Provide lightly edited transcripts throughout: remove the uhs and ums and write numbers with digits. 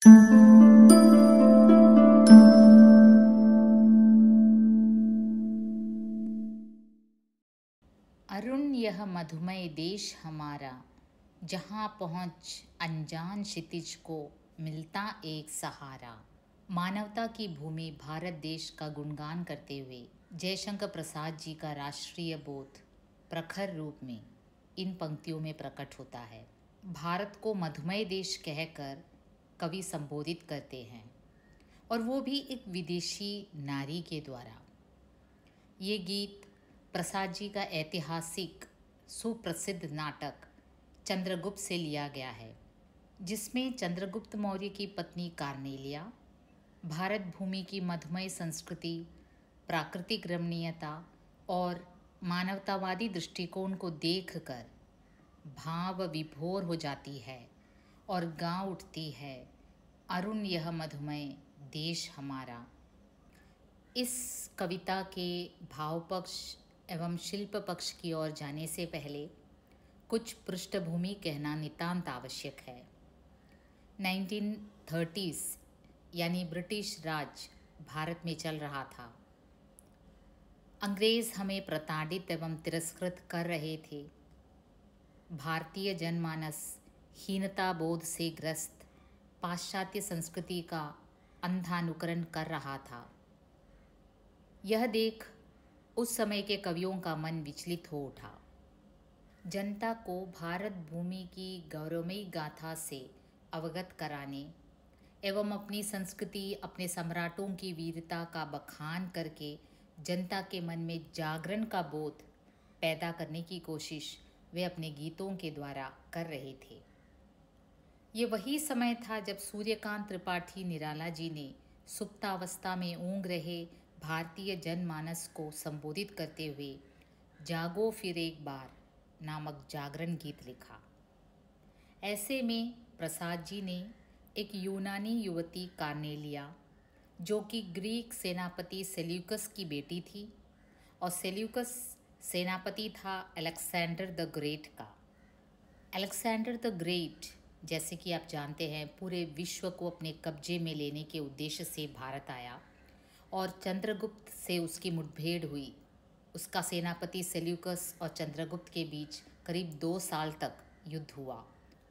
अरुण यह मधुमय देश हमारा, जहाँ पहुँच अनजान क्षितिज को मिलता एक सहारा। मानवता की भूमि भारत देश का गुणगान करते हुए जयशंकर प्रसाद जी का राष्ट्रीय बोध प्रखर रूप में इन पंक्तियों में प्रकट होता है। भारत को मधुमय देश कहकर कवि संबोधित करते हैं, और वो भी एक विदेशी नारी के द्वारा। ये गीत प्रसाद जी का ऐतिहासिक सुप्रसिद्ध नाटक चंद्रगुप्त से लिया गया है, जिसमें चंद्रगुप्त मौर्य की पत्नी कार्नेलिया भारत भूमि की मधुमय संस्कृति, प्राकृतिक रमणीयता और मानवतावादी दृष्टिकोण को देखकर भाव विभोर हो जाती है और गाँव उठती है, अरुण यह मधुमय देश हमारा। इस कविता के भाव पक्ष एवं शिल्प पक्ष की ओर जाने से पहले कुछ पृष्ठभूमि कहना नितांत आवश्यक है। 1930s यानी ब्रिटिश राज भारत में चल रहा था। अंग्रेज हमें प्रताड़ित एवं तिरस्कृत कर रहे थे। भारतीय जनमानस हीनता बोध से ग्रस्त पाश्चात्य संस्कृति का अंधानुकरण कर रहा था। यह देख उस समय के कवियों का मन विचलित हो उठा। जनता को भारत भूमि की गौरवमयी गाथा से अवगत कराने एवं अपनी संस्कृति, अपने सम्राटों की वीरता का बखान करके जनता के मन में जागरण का बोध पैदा करने की कोशिश वे अपने गीतों के द्वारा कर रहे थे। ये वही समय था जब सूर्यकांत त्रिपाठी निराला जी ने सुप्तावस्था में ऊँग रहे भारतीय जनमानस को संबोधित करते हुए जागो फिर एक बार नामक जागरण गीत लिखा। ऐसे में प्रसाद जी ने एक यूनानी युवती कार्नेलिया, जो कि ग्रीक सेनापति सेल्यूकस की बेटी थी, और सेल्यूकस सेनापति था अलेक्जेंडर द ग्रेट का। अलेक्जेंडर द ग्रेट, जैसे कि आप जानते हैं, पूरे विश्व को अपने कब्जे में लेने के उद्देश्य से भारत आया और चंद्रगुप्त से उसकी मुठभेड़ हुई। उसका सेनापति सेल्यूकस और चंद्रगुप्त के बीच करीब 2 साल तक युद्ध हुआ,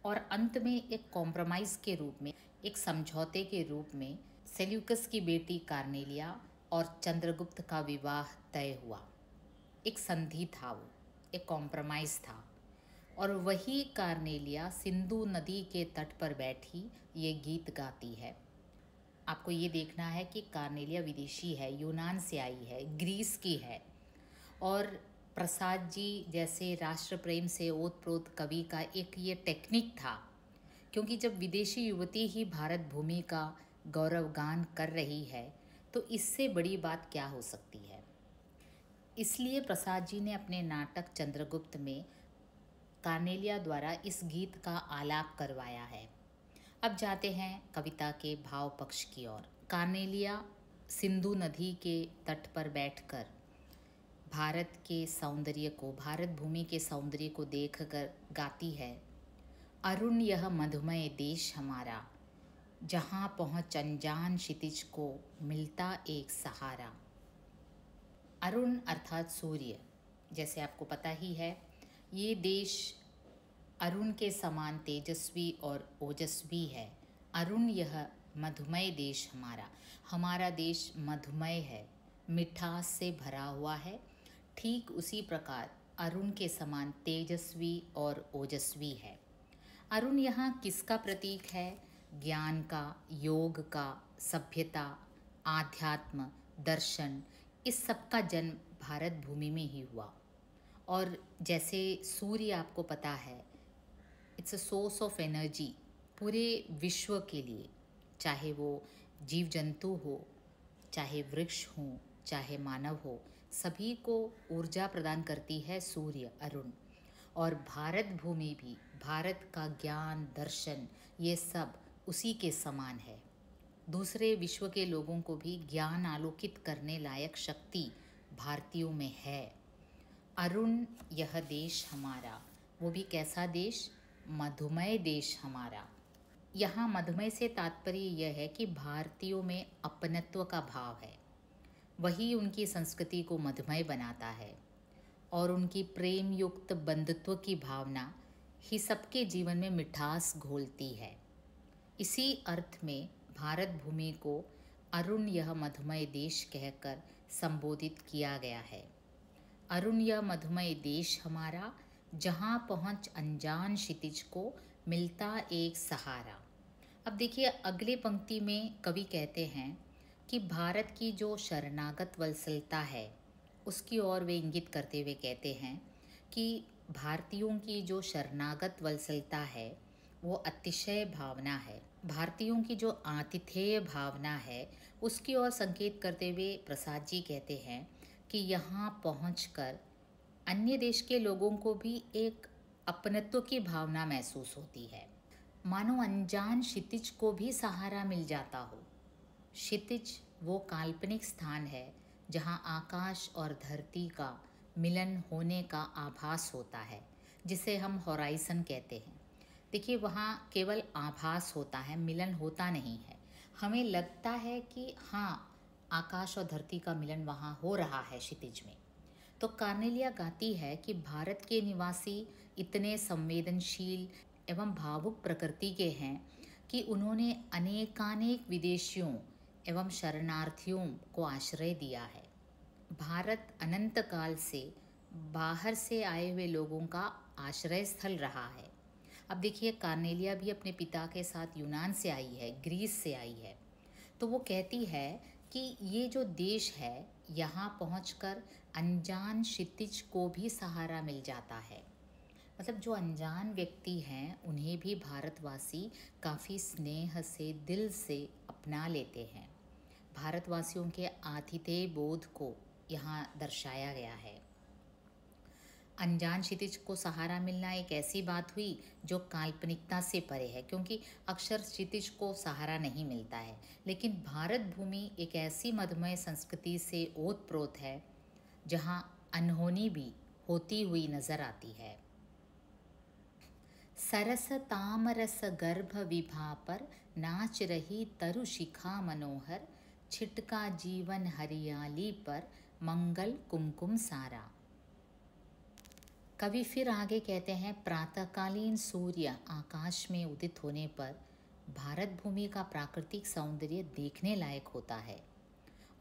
और अंत में एक कॉम्प्रोमाइज़ के रूप में, एक समझौते के रूप में सेल्यूकस की बेटी कार्नेलिया और चंद्रगुप्त का विवाह तय हुआ। एक संधि था, वो एक कॉम्प्रोमाइज़ था। और वही कार्नेलिया सिंधु नदी के तट पर बैठी ये गीत गाती है। आपको ये देखना है कि कार्नेलिया विदेशी है, यूनान से आई है, ग्रीस की है। और प्रसाद जी जैसे राष्ट्र प्रेम से ओतप्रोत कवि का एक ये टेक्निक था, क्योंकि जब विदेशी युवती ही भारत भूमि का गौरवगान कर रही है तो इससे बड़ी बात क्या हो सकती है। इसलिए प्रसाद जी ने अपने नाटक चंद्रगुप्त में कार्नेलिया द्वारा इस गीत का आलाप करवाया है। अब जाते हैं कविता के भाव पक्ष की ओर। कार्नेलिया सिंधु नदी के तट पर बैठकर भारत के सौंदर्य को, भारत भूमि के सौंदर्य को देखकर गाती है, अरुण यह मधुमय देश हमारा, जहाँ पहुँच अनजान क्षितिज को मिलता एक सहारा। अरुण अर्थात सूर्य, जैसे आपको पता ही है, ये देश अरुण के समान तेजस्वी और ओजस्वी है। अरुण यह मधुमय देश हमारा, हमारा देश मधुमय है, मिठास से भरा हुआ है। ठीक उसी प्रकार अरुण के समान तेजस्वी और ओजस्वी है। अरुण यहाँ किसका प्रतीक है? ज्ञान का, योग का, सभ्यता, आध्यात्म, दर्शन, इस सब का जन्म भारत भूमि में ही हुआ। और जैसे सूर्य आपको पता है, it's a source of energy पूरे विश्व के लिए, चाहे वो जीव जंतु हो, चाहे वृक्ष हो, चाहे मानव हो, सभी को ऊर्जा प्रदान करती है सूर्य, अरुण। और भारत भूमि भी, भारत का ज्ञान, दर्शन, ये सब उसी के समान है। दूसरे विश्व के लोगों को भी ज्ञान आलोकित करने लायक शक्ति भारतीयों में है। अरुण यह देश हमारा, वो भी कैसा देश? मधुमय देश हमारा। यहाँ मधुमेह से तात्पर्य यह है कि भारतीयों में अपनत्व का भाव है, वही उनकी संस्कृति को मधुमेह बनाता है, और उनकी प्रेम युक्त बंधुत्व की भावना ही सबके जीवन में मिठास घोलती है। इसी अर्थ में भारत भूमि को अरुण यह मधुमेह देश कहकर संबोधित किया गया है। अरुण यह मधुमेह देश हमारा, जहाँ पहुँच अनजान क्षितिज को मिलता एक सहारा। अब देखिए, अगले पंक्ति में कवि कहते हैं कि भारत की जो शरणागत वत्सलता है उसकी ओर वे इंगित करते हुए कहते हैं कि भारतीयों की जो शरणागत वत्सलता है वो अतिशय भावना है। भारतीयों की जो आतिथेय भावना है उसकी ओर संकेत करते हुए प्रसाद जी कहते हैं कि यहाँ पहुंचकर अन्य देश के लोगों को भी एक अपनत्व की भावना महसूस होती है, मानो अनजान क्षितिज को भी सहारा मिल जाता हो। क्षितिज वो काल्पनिक स्थान है जहाँ आकाश और धरती का मिलन होने का आभास होता है, जिसे हम होराइजन कहते हैं। देखिए, वहाँ केवल आभास होता है, मिलन होता नहीं है। हमें लगता है कि हाँ, आकाश और धरती का मिलन वहाँ हो रहा है क्षितिज में। तो कार्नेलिया गाती है कि भारत के निवासी इतने संवेदनशील एवं भावुक प्रकृति के हैं कि उन्होंने अनेकानेक विदेशियों एवं शरणार्थियों को आश्रय दिया है। भारत अनंत काल से बाहर से आए हुए लोगों का आश्रय स्थल रहा है। अब देखिए, कार्नेलिया भी अपने पिता के साथ यूनान से आई है, ग्रीस से आई है। तो वो कहती है कि ये जो देश है, यहाँ पहुँचकर अनजान क्षितिज को भी सहारा मिल जाता है। मतलब जो अनजान व्यक्ति हैं उन्हें भी भारतवासी काफ़ी स्नेह से, दिल से अपना लेते हैं। भारतवासियों के आतिथेय बोध को यहाँ दर्शाया गया है। अनजान क्षितिज को सहारा मिलना एक ऐसी बात हुई जो काल्पनिकता से परे है, क्योंकि अक्सर क्षितिज को सहारा नहीं मिलता है। लेकिन भारत भूमि एक ऐसी मधुमेह संस्कृति से ओतप्रोत है जहाँ अनहोनी भी होती हुई नजर आती है। सरस तामरस गर्भ विभा पर नाच रही तरु शिखा मनोहर, छिटका जीवन हरियाली पर मंगल कुमकुम सारा। कवि फिर आगे कहते हैं, प्रातःकालीन सूर्य आकाश में उदित होने पर भारत भूमि का प्राकृतिक सौंदर्य देखने लायक होता है।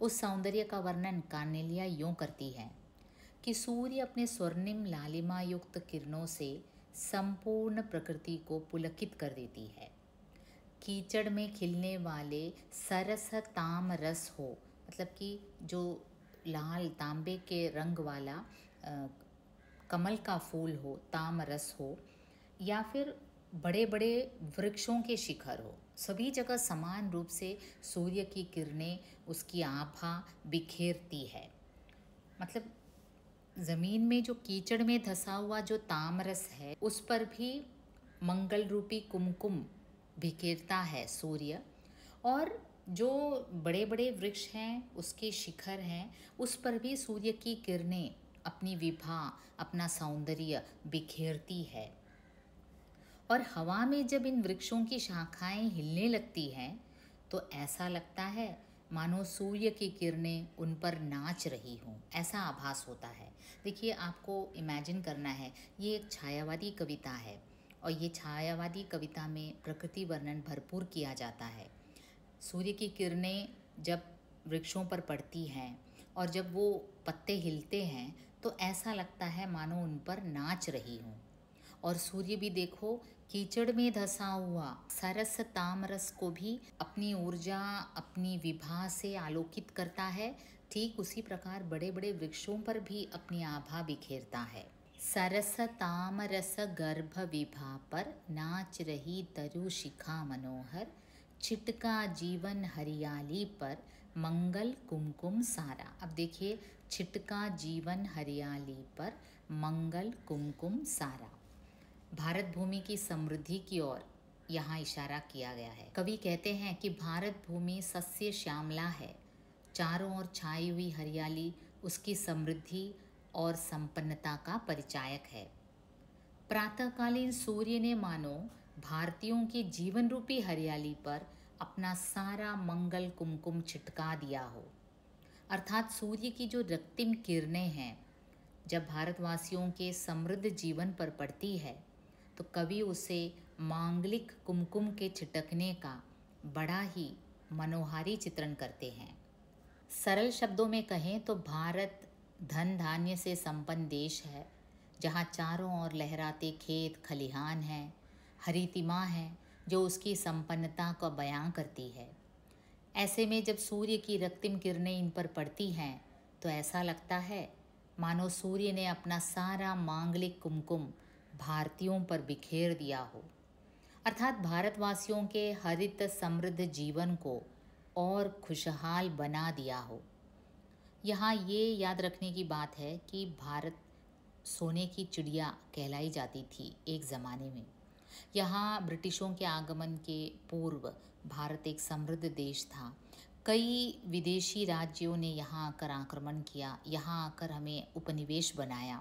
उस सौंदर्य का वर्णन कार्नेलिया यूं करती है कि सूर्य अपने स्वर्णिम लालिमा युक्त किरणों से संपूर्ण प्रकृति को पुलकित कर देती है। कीचड़ में खिलने वाले सरस ताम रस हो, मतलब कि जो लाल तांबे के रंग वाला कमल का फूल हो, ताम रस हो, या फिर बड़े बड़े वृक्षों के शिखर हो, सभी जगह समान रूप से सूर्य की किरणें उसकी आभा बिखेरती है। मतलब ज़मीन में जो कीचड़ में धंसा हुआ जो तामरस है उस पर भी मंगल रूपी कुमकुम बिखेरता है सूर्य, और जो बड़े बड़े वृक्ष हैं उसके शिखर हैं उस पर भी सूर्य की किरणें अपनी विभा, अपना सौंदर्य बिखेरती है। और हवा में जब इन वृक्षों की शाखाएं हिलने लगती हैं तो ऐसा लगता है मानो सूर्य की किरणें उन पर नाच रही हों, ऐसा आभास होता है। देखिए, आपको इमेजिन करना है, ये एक छायावादी कविता है और ये छायावादी कविता में प्रकृति वर्णन भरपूर किया जाता है। सूर्य की किरणें जब वृक्षों पर पड़ती हैं और जब वो पत्ते हिलते हैं तो ऐसा लगता है मानो उन पर नाच रही हों। और सूर्य भी देखो कीचड़ में धंसा हुआ सरस तामरस को भी अपनी ऊर्जा, अपनी विभा से आलोकित करता है। ठीक उसी प्रकार बड़े बड़े वृक्षों पर भी अपनी आभा बिखेरता है। सरस तामरस गर्भ विभा पर नाच रही तरु शिखा मनोहर, छिटका जीवन हरियाली पर मंगल कुमकुम सारा। अब देखिए, छिटका जीवन हरियाली पर मंगल कुमकुम सारा, भारत भूमि की समृद्धि की ओर यहाँ इशारा किया गया है। कवि कहते हैं कि भारत भूमि सस्य श्यामला है, चारों ओर छाई हुई हरियाली उसकी समृद्धि और संपन्नता का परिचायक है। प्रातःकालीन सूर्य ने मानो भारतीयों की जीवन रूपी हरियाली पर अपना सारा मंगल कुमकुम छिटका दिया हो। अर्थात सूर्य की जो रक्तिम किरणें हैं, जब भारतवासियों के समृद्ध जीवन पर पड़ती है तो कवि उसे मांगलिक कुमकुम के छिटकने का बड़ा ही मनोहारी चित्रण करते हैं। सरल शब्दों में कहें तो भारत धन धान्य से संपन्न देश है, जहाँ चारों ओर लहराते खेत खलिहान हैं, हरितिमा है जो उसकी संपन्नता को बयां करती है। ऐसे में जब सूर्य की रक्तिम किरणें इन पर पड़ती हैं तो ऐसा लगता है मानो सूर्य ने अपना सारा मांगलिक कुमकुम भारतीयों पर बिखेर दिया हो। अर्थात भारतवासियों के हरित समृद्ध जीवन को और खुशहाल बना दिया हो। यहाँ ये याद रखने की बात है कि भारत सोने की चिड़िया कहलाई जाती थी एक ज़माने में। यहाँ ब्रिटिशों के आगमन के पूर्व भारत एक समृद्ध देश था। कई विदेशी राज्यों ने यहाँ आकर आक्रमण किया, यहाँ आकर हमें उपनिवेश बनाया।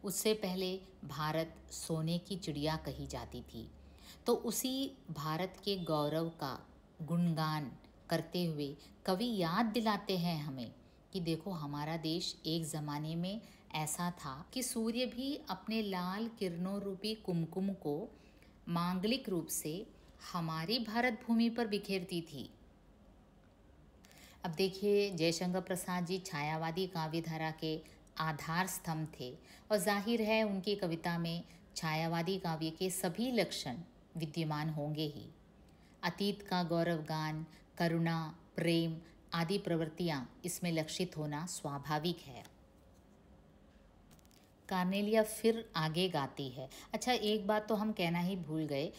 उससे पहले भारत सोने की चिड़िया कही जाती थी। तो उसी भारत के गौरव का गुणगान करते हुए कवि याद दिलाते हैं हमें कि देखो, हमारा देश एक ज़माने में ऐसा था कि सूर्य भी अपने लाल किरणों रूपी कुमकुम को मांगलिक रूप से हमारी भारत भूमि पर बिखेरती थी। अब देखिए, जयशंकर प्रसाद जी छायावादी काव्यधारा के आधार स्तंभ थे और जाहिर है उनकी कविता में छायावादी काव्य के सभी लक्षण विद्यमान होंगे ही। अतीत का गौरवगान, करुणा, प्रेम आदि प्रवृत्तियां इसमें लक्षित होना स्वाभाविक है। कार्नेलिया फिर आगे गाती है। अच्छा, एक बात तो हम कहना ही भूल गए,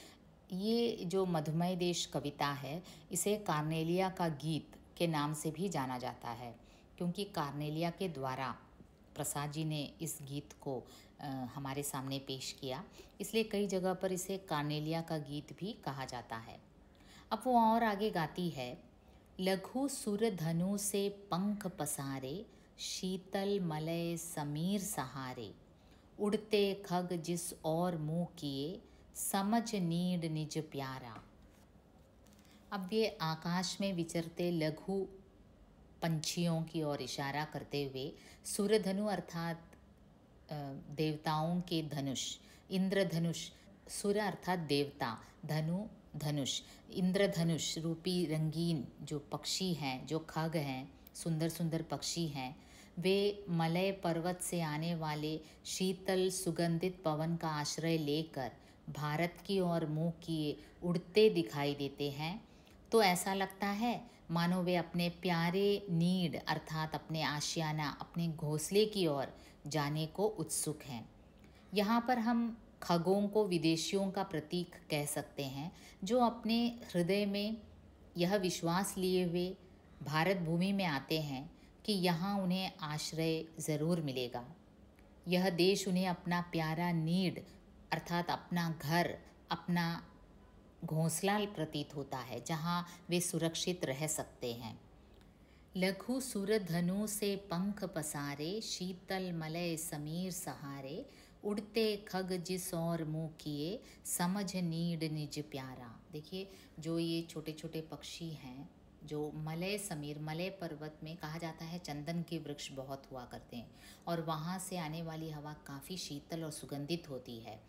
ये जो मधुमय देश कविता है इसे कार्नेलिया का गीत के नाम से भी जाना जाता है, क्योंकि कार्नेलिया के द्वारा प्रसाद जी ने इस गीत को हमारे सामने पेश किया, इसलिए कई जगह पर इसे कार्नेलिया का गीत भी कहा जाता है। अब वो और आगे गाती है, लघु सुर धनु से पंख पसारे, शीतल मलय समीर सहारे, उड़ते खग जिस और मुँह किए, समझ नीड निज प्यारा। अब ये आकाश में विचरते लघु पंछियों की ओर इशारा करते हुए सूर्यधनु अर्थात देवताओं के धनुष, इंद्रधनुष, सूर्य अर्थात देवता, धनु धनुष, इंद्रधनुष रूपी रंगीन जो पक्षी हैं, जो खग हैं, सुंदर सुंदर पक्षी हैं, वे मलय पर्वत से आने वाले शीतल सुगंधित पवन का आश्रय लेकर भारत की ओर मुँह किए उड़ते दिखाई देते हैं। तो ऐसा लगता है मानो वे अपने प्यारे नीड अर्थात अपने आशियाना, अपने घोंसले की ओर जाने को उत्सुक हैं। यहाँ पर हम खगों को विदेशियों का प्रतीक कह सकते हैं, जो अपने हृदय में यह विश्वास लिए हुए भारत भूमि में आते हैं कि यहाँ उन्हें आश्रय ज़रूर मिलेगा। यह देश उन्हें अपना प्यारा नीड अर्थात अपना घर, अपना घोंसला प्रतीत होता है, जहाँ वे सुरक्षित रह सकते हैं। लघु सुर धनु से पंख पसारे, शीतल मलय समीर सहारे, उड़ते खग जिस और मुँह किए, समझ नीड निज प्यारा। देखिए, जो ये छोटे छोटे पक्षी हैं, जो मलय समीर, मलय पर्वत में कहा जाता है चंदन के वृक्ष बहुत हुआ करते हैं और वहाँ से आने वाली हवा काफ़ी शीतल और सुगंधित होती है।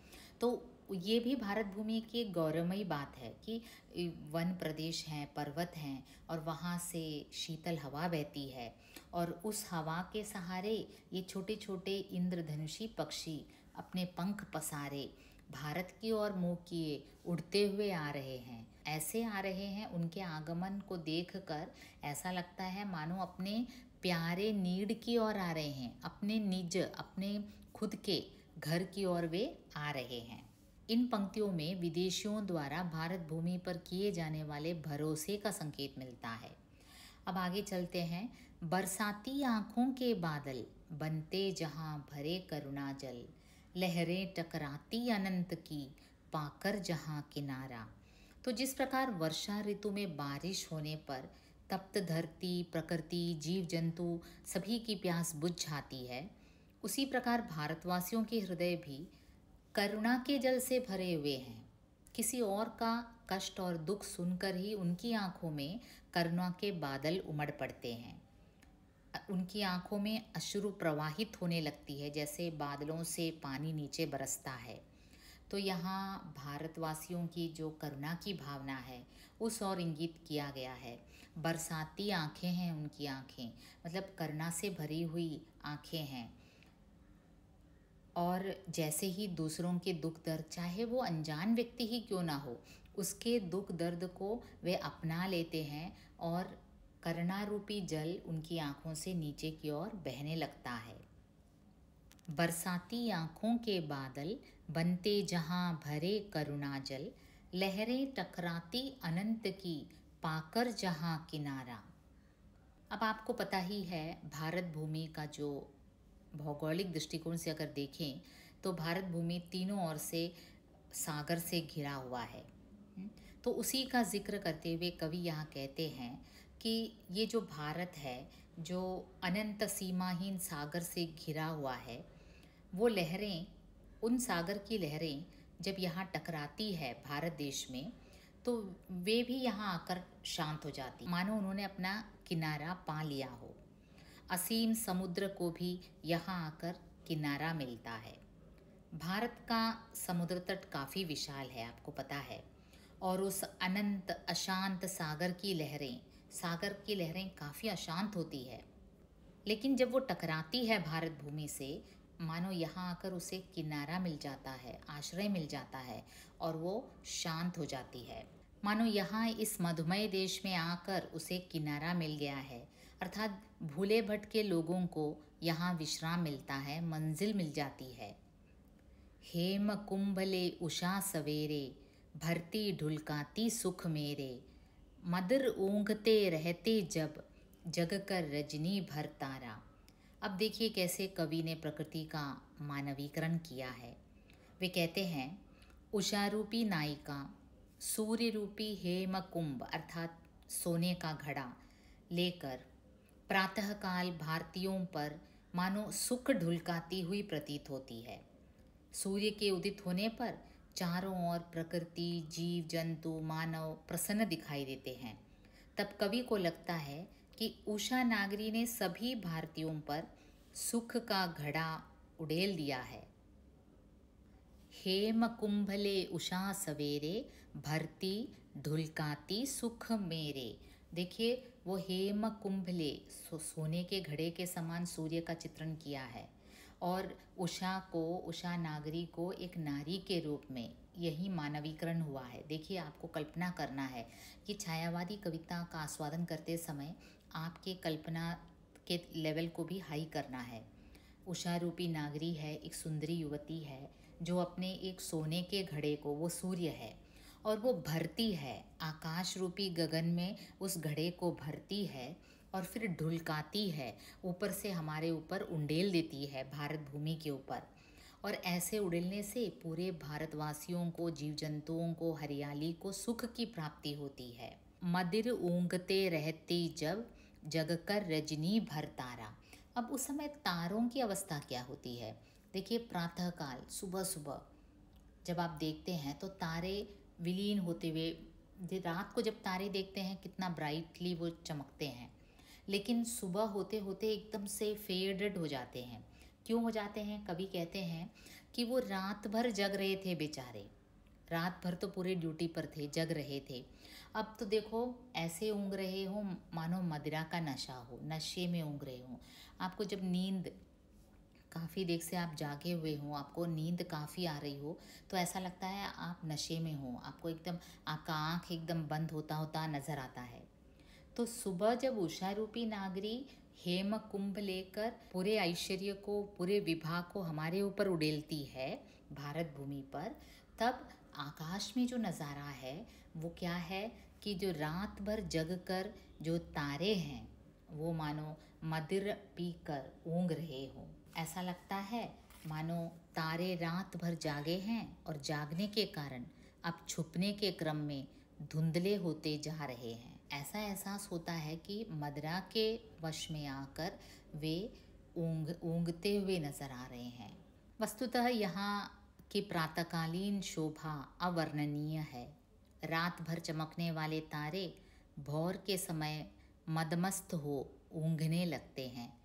तो ये भी भारत भूमि की एक गौरवमयी बात है कि वन प्रदेश हैं, पर्वत हैं और वहाँ से शीतल हवा बहती है और उस हवा के सहारे ये छोटे छोटे इंद्रधनुषी पक्षी अपने पंख पसारे भारत की ओर मुँह किए उड़ते हुए आ रहे हैं। ऐसे आ रहे हैं, उनके आगमन को देखकर ऐसा लगता है मानो अपने प्यारे नीड की ओर आ रहे हैं, अपने निज, अपने खुद के घर की ओर वे आ रहे हैं। इन पंक्तियों में विदेशियों द्वारा भारत भूमि पर किए जाने वाले भरोसे का संकेत मिलता है। अब आगे चलते हैं। बरसाती आँखों के बादल बनते जहाँ भरे करुणा जल, लहरें टकराती अनंत की पाकर जहाँ किनारा। तो जिस प्रकार वर्षा ऋतु में बारिश होने पर तप्त धरती, प्रकृति, जीव जंतु सभी की प्यास बुझ जाती है, उसी प्रकार भारतवासियों के हृदय भी करुणा के जल से भरे हुए हैं। किसी और का कष्ट और दुख सुनकर ही उनकी आंखों में करुणा के बादल उमड़ पड़ते हैं। उनकी आंखों में अश्रु प्रवाहित होने लगती है, जैसे बादलों से पानी नीचे बरसता है। तो यहाँ भारतवासियों की जो करुणा की भावना है उस ओर इंगित किया गया है। बरसाती आंखें हैं उनकी आंखें, मतलब करुणा से भरी हुई आंखें हैं। और जैसे ही दूसरों के दुख दर्द, चाहे वो अनजान व्यक्ति ही क्यों ना हो, उसके दुख दर्द को वे अपना लेते हैं और करुणा रूपी जल उनकी आंखों से नीचे की ओर बहने लगता है। बरसाती आंखों के बादल बनते जहां भरे करुणा जल, लहरें टकराती अनंत की पाकर जहां किनारा। अब आपको पता ही है, भारत भूमि का जो भौगोलिक दृष्टिकोण से अगर देखें तो भारत भूमि तीनों ओर से सागर से घिरा हुआ है। तो उसी का जिक्र करते हुए कवि यहाँ कहते हैं कि ये जो भारत है, जो अनंत सीमाहीन सागर से घिरा हुआ है, वो लहरें, उन सागर की लहरें जब यहाँ टकराती है भारत देश में, तो वे भी यहाँ आकर शांत हो जाती, मानो उन्होंने अपना किनारा पा लिया हो। असीम समुद्र को भी यहाँ आकर किनारा मिलता है। भारत का समुद्र तट काफ़ी विशाल है, आपको पता है, और उस अनंत अशांत सागर की लहरें काफ़ी अशांत होती है, लेकिन जब वो टकराती है भारत भूमि से, मानो यहाँ आकर उसे किनारा मिल जाता है, आश्रय मिल जाता है और वो शांत हो जाती है। मानो यहाँ इस मधुमय देश में आकर उसे किनारा मिल गया है, अर्थात भूले भटके लोगों को यहाँ विश्राम मिलता है, मंजिल मिल जाती है। हेम कुंभले उषा सवेरे, भरती ढुलकाती सुख मेरे, मदर ऊँघते रहते जब, जग कर रजनी भर तारा। अब देखिए कैसे कवि ने प्रकृति का मानवीकरण किया है। वे कहते हैं, उषा रूपी नायिका सूर्य रूपी हेम कुंभ अर्थात सोने का घड़ा लेकर प्रातःकाल भारतीयों पर मानो सुख ढुलकाती हुई प्रतीत होती है। सूर्य के उदित होने पर चारों ओर प्रकृति, जीव जंतु, मानव प्रसन्न दिखाई देते हैं। तब कवि को लगता है कि उषा नागरी ने सभी भारतीयों पर सुख का घड़ा उड़ेल दिया है। हेम कुंभले उषा सवेरे, भरती ढुलकाती सुख मेरे। देखिए वो हेम कुंभले सोने के घड़े के समान सूर्य का चित्रण किया है, और उषा नागरी को एक नारी के रूप में यही मानवीकरण हुआ है। देखिए आपको कल्पना करना है कि छायावादी कविता का आस्वादन करते समय आपके कल्पना के लेवल को भी हाई करना है। उषा रूपी नागरी है, एक सुंदरी युवती है जो अपने एक सोने के घड़े को, वो सूर्य है, और वो भरती है, आकाश रूपी गगन में उस घड़े को भरती है और फिर ढुलकाती है, ऊपर से हमारे ऊपर उंडेल देती है भारत भूमि के ऊपर। और ऐसे उड़ेलने से पूरे भारतवासियों को, जीव जंतुओं को, हरियाली को सुख की प्राप्ति होती है। मदिर ऊँघते रहती जब, जग कर रजनी भर तारा। अब उस समय तारों की अवस्था क्या होती है? देखिए प्रातःकाल, सुबह सुबह जब आप देखते हैं तो तारे विलीन होते हुए, रात को जब तारे देखते हैं कितना ब्राइटली वो चमकते हैं, लेकिन सुबह होते होते एकदम से फेडेड हो जाते हैं। क्यों हो जाते हैं? कवि कहते हैं कि वो रात भर जग रहे थे बेचारे, रात भर तो पूरे ड्यूटी पर थे, जग रहे थे। अब तो देखो ऐसे ऊँग रहे हो मानो मदिरा का नशा हो, नशे में ऊँग रहे हो। आपको जब नींद, काफ़ी देर से आप जागे हुए हो, आपको नींद काफ़ी आ रही हो, तो ऐसा लगता है आप नशे में हो, आपको एकदम, आपका आँख एकदम बंद होता होता नज़र आता है। तो सुबह जब उषा रूपी नागरी हेम कुंभ लेकर पूरे ऐश्वर्य को, पूरे विभा को हमारे ऊपर उड़ेलती है भारत भूमि पर, तब आकाश में जो नज़ारा है वो क्या है कि जो रात भर जग कर जो तारे हैं वो मानो मदिर पीकर ऊँग रहे हों। ऐसा लगता है मानो तारे रात भर जागे हैं और जागने के कारण अब छुपने के क्रम में धुंधले होते जा रहे हैं। ऐसा एहसास होता है कि मदिरा के वश में आकर वे ऊँगते हुए नजर आ रहे हैं। वस्तुतः यहाँ कि प्रातःकालीन शोभा अवर्णनीय है। रात भर चमकने वाले तारे भोर के समय मदमस्त हो ऊँघने लगते हैं।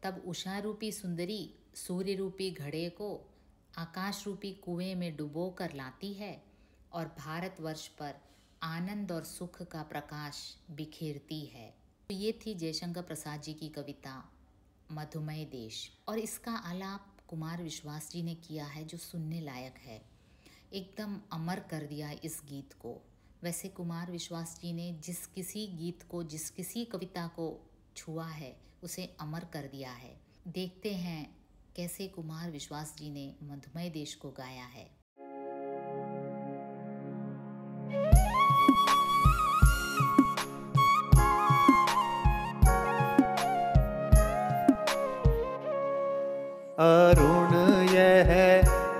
तब उषा रूपी सुंदरी सूर्य रूपी घड़े को आकाश रूपी कुएं में डुबो कर लाती है और भारतवर्ष पर आनंद और सुख का प्रकाश बिखेरती है। तो ये थी जयशंकर प्रसाद जी की कविता मधुमय देश, और इसका आलाप कुमार विश्वास जी ने किया है जो सुनने लायक है। एकदम अमर कर दिया इस गीत को। वैसे कुमार विश्वास जी ने जिस किसी गीत को, जिस किसी कविता को छुआ है उसे अमर कर दिया है। देखते हैं कैसे कुमार विश्वास जी ने मधुमय देश को गाया है। अरुण यह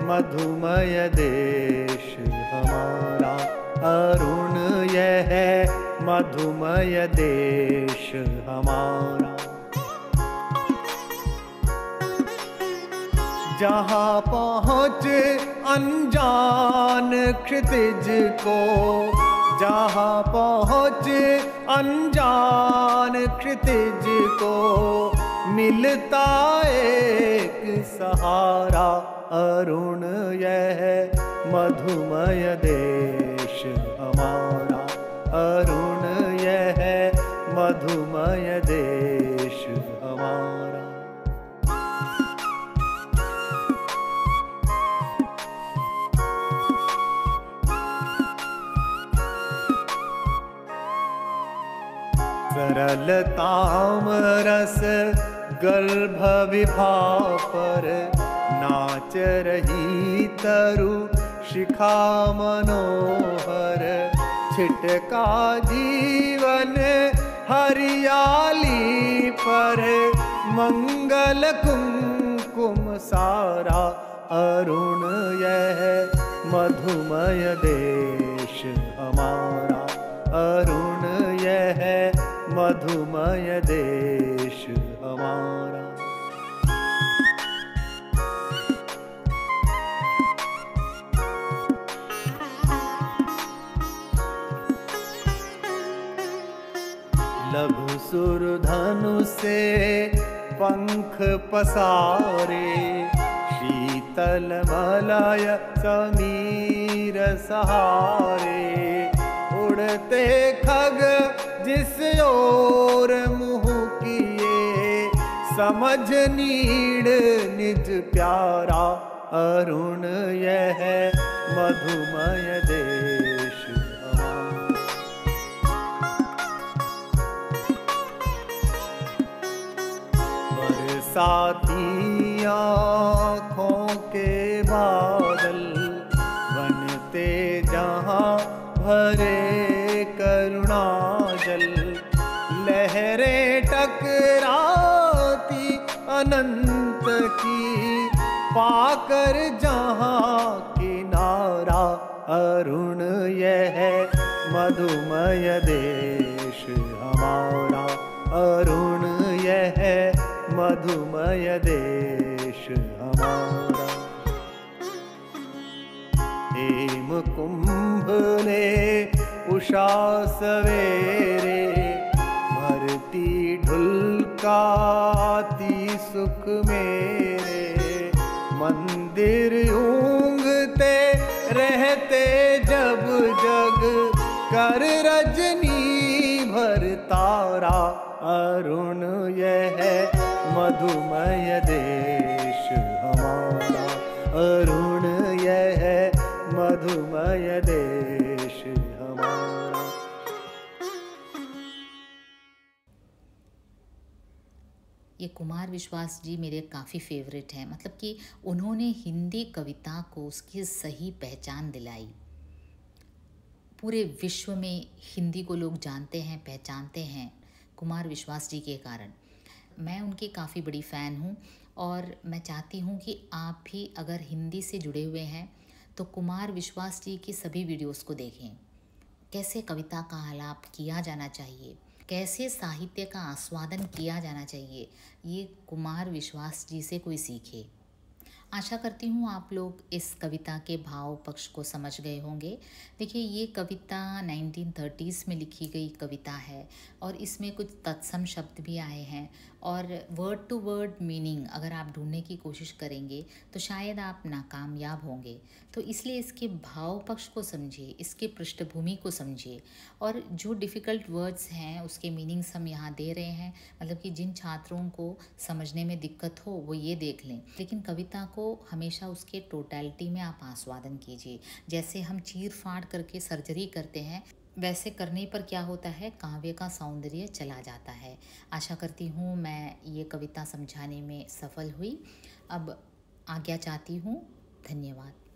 मधुमय देश हमारा, अरुण यह मधुमय देश हमारा। जहाँ पहुँच अनजान क्षितिज को, जहाँ पहुँच अनजान क्षितिज को, मिलता एक सहारा। अरुण यह मधुमय देश हमारा, अरुण यह मधुमय देश हमारा। सरलताम रस गर्भ विभा पर, नाच रही तरु शिखा मनोहर। छिटका जीवन हरियाली पर, मंगल कुमकुम सारा। अरुण यह मधुमय देश हमारा, अरुण यह मधुमय देश हमारा। लघु सुर धनु से पंख पसारे, शीतल मलय समीर सहारे। उड़ते खग जिस ओर मुँह किए, समझ नीड़ निज प्यारा। अरुण यह मधुमय देश हमारा। बरसाती आँखों के बादल, बनते जहाँ भरे करुणा जल। लहरें टकराती अनंत की, पाकर जहाँ किनारा। अरुण यह मधुमय देश हमारा, अरुण यह मधुमय देश हमारा। हेम कुंभ ने उषा सवेरे, भरती ढुलकाती सुख मेरे। मंदिर ऊँघते रहते जब जग, कर रजनी भर तारा। अरुण यह मधुमय देश हमारा, अरुण यह मधुमय देश हमारा। ये कुमार विश्वास जी मेरे काफ़ी फेवरेट हैं। मतलब कि उन्होंने हिंदी कविता को उसकी सही पहचान दिलाई। पूरे विश्व में हिंदी को लोग जानते हैं, पहचानते हैं कुमार विश्वास जी के कारण। मैं उनकी काफ़ी बड़ी फ़ैन हूँ और मैं चाहती हूँ कि आप भी अगर हिंदी से जुड़े हुए हैं तो कुमार विश्वास जी की सभी वीडियोस को देखें। कैसे कविता का आलाप किया जाना चाहिए, कैसे साहित्य का आस्वादन किया जाना चाहिए, ये कुमार विश्वास जी से कोई सीखे। आशा करती हूँ आप लोग इस कविता के भाव पक्ष को समझ गए होंगे। देखिए, ये कविता 1930s में लिखी गई कविता है और इसमें कुछ तत्सम शब्द भी आए हैं और वर्ड टू वर्ड मीनिंग अगर आप ढूंढने की कोशिश करेंगे तो शायद आप नाकामयाब होंगे। तो इसलिए इसके भाव पक्ष को समझिए, इसके पृष्ठभूमि को समझिए और जो डिफ़िकल्ट वर्ड्स हैं उसके मीनिंग्स हम यहाँ दे रहे हैं। मतलब कि जिन छात्रों को समझने में दिक्कत हो वो ये देख लें, लेकिन कविता को हमेशा उसके टोटलिटी में आप आस्वादन कीजिए। जैसे हम चीर फाड़ करके सर्जरी करते हैं, वैसे करने पर क्या होता है, काव्य का सौंदर्य चला जाता है। आशा करती हूँ मैं ये कविता समझाने में सफल हुई। अब आज्ञा चाहती हूँ। धन्यवाद।